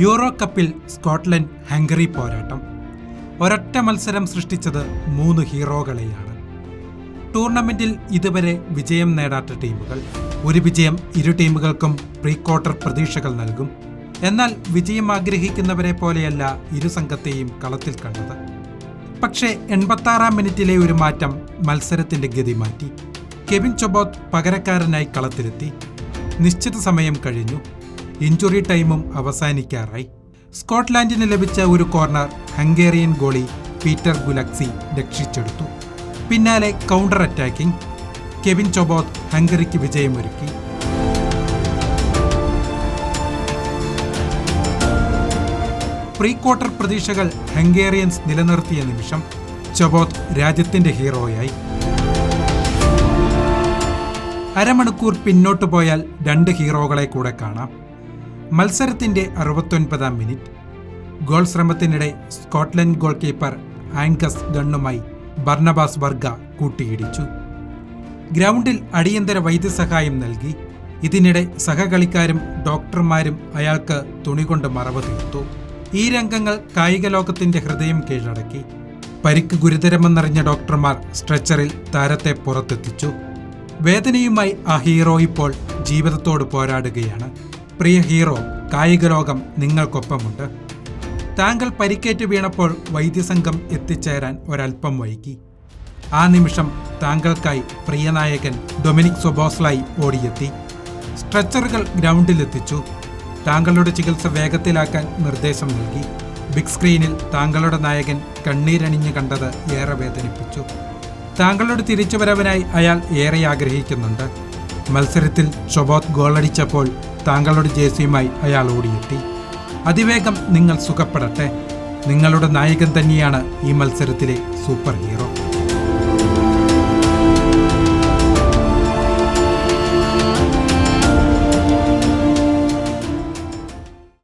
Euro കപ്പിൽ Scotland Hungary പോരാട്ടം. ഒരൊറ്റ മത്സരം സൃഷ്ടിച്ചത് 3 ഹീറോകളെയാണ്. ടൂർണമെന്റിൽ ഇതുവരെ വിജയം നേടാത്ത ടീമുകൾ. ഒരു വിജയം ഇരു ടീമുകൾക്കും പ്രീ ക്വാർട്ടർ പ്രതീക്ഷകൾ നൽകും. എന്നാൽ വിജയം ആഗ്രഹിക്കുന്നവരെ പോലെയല്ല ഇരു സംഘത്തെയും കളത്തിൽ കണ്ടത്. പക്ഷേ 86-ാം മിനിറ്റിലെ ഒരു മാറ്റം മത്സരത്തിന്റെ ഗതി മാറ്റി. കെവിൻ ചൊബോത്ത് പകരക്കാരനായി കളത്തിലെത്തി. നിശ്ചിത സമയം കഴിഞ്ഞു. ഇഞ്ചുറി ടൈമും അവസാനിക്കാറായി. സ്കോട്ട്ലാൻഡിന് ലഭിച്ച ഒരു corner Hungarian goalie Peter Gulacsi രക്ഷിച്ചെടുത്തു. പിന്നാലെ കൗണ്ടർ അറ്റാക്കിംഗ്. കെവിൻ ചൊബോത്ത് ഹംഗറിക്ക് വിജയമൊരുക്കി. പ്രീ ക്വാർട്ടർ പ്രതീക്ഷകൾ ഹംഗേറിയൻസ് നിലനിർത്തിയ നിമിഷം ചൊബോത്ത് രാജ്യത്തിന്റെ ഹീറോയായി. അരമണിക്കൂർ പിന്നോട്ടു പോയാൽ 2 ഹീറോകളെ കൂടെ കാണാം. മത്സരത്തിന്റെ 69-ാം മിനിറ്റ്. ഗോൾ ശ്രമത്തിനിടെ സ്കോട്ട്ലൻഡ് ഗോൾ കീപ്പർ ആംഗസ് ഗണ്ണുമായി ബർണബാസ് വർഗ കൂട്ടിയിടിച്ചു. ഗ്രൗണ്ടിൽ അടിയന്തര വൈദ്യസഹായം നൽകി. ഇതിനിടെ സഹകളിക്കാരും ഡോക്ടർമാരും അയാൾക്ക് തുണികൊണ്ട് മറവ് തീർത്തു. ഈ രംഗങ്ങൾ കായിക ലോകത്തിന്റെ ഹൃദയം കീഴടക്കി. പരിക്ക് ഗുരുതരമെന്നറിഞ്ഞ ഡോക്ടർമാർ സ്ട്രെച്ചറിൽ താരത്തെ പുറത്തെത്തിച്ചു. വേദനയുമായി ആ ഹീറോ ഇപ്പോൾ ജീവിതത്തോട് പോരാടുകയാണ്. പ്രിയ ഹീറോ, കായിക ലോകം നിങ്ങൾക്കൊപ്പമുണ്ട്. താങ്കൾ പരിക്കേറ്റ് വീണപ്പോൾ വൈദ്യസംഘം എത്തിച്ചേരാൻ ഒരൽപ്പം വൈകി. ആ നിമിഷം താങ്കൾക്കായി പ്രിയനായകൻ ഡൊമിനിക് സൊബോസ്ലൈ ഓടിയെത്തി. സ്ട്രെച്ചറുകൾ ഗ്രൗണ്ടിലെത്തിച്ചു. താങ്കളുടെ ചികിത്സ വേഗത്തിലാക്കാൻ നിർദ്ദേശം നൽകി. ബിഗ് സ്ക്രീനിൽ താങ്കളുടെ നായകൻ കണ്ണീരണിഞ്ഞ് കണ്ടത് ഏറെ വേദനിപ്പിച്ചു. താങ്കളുടെ തിരിച്ചുവരവിനായി അയാൾ ഏറെ ആഗ്രഹിക്കുന്നുണ്ട്. മത്സരത്തിൽ ചൊബോത്ത് ഗോളടിച്ചപ്പോൾ താങ്കളുടെ ജേഴ്സിയുമായി അയാൾ ഓടിയെത്തി. അതിവേഗം നിങ്ങൾ സുഖപ്പെടട്ടെ. നിങ്ങളുടെ നായകൻ തന്നെയാണ് ഈ മത്സരത്തിലെ സൂപ്പർ ഹീറോ.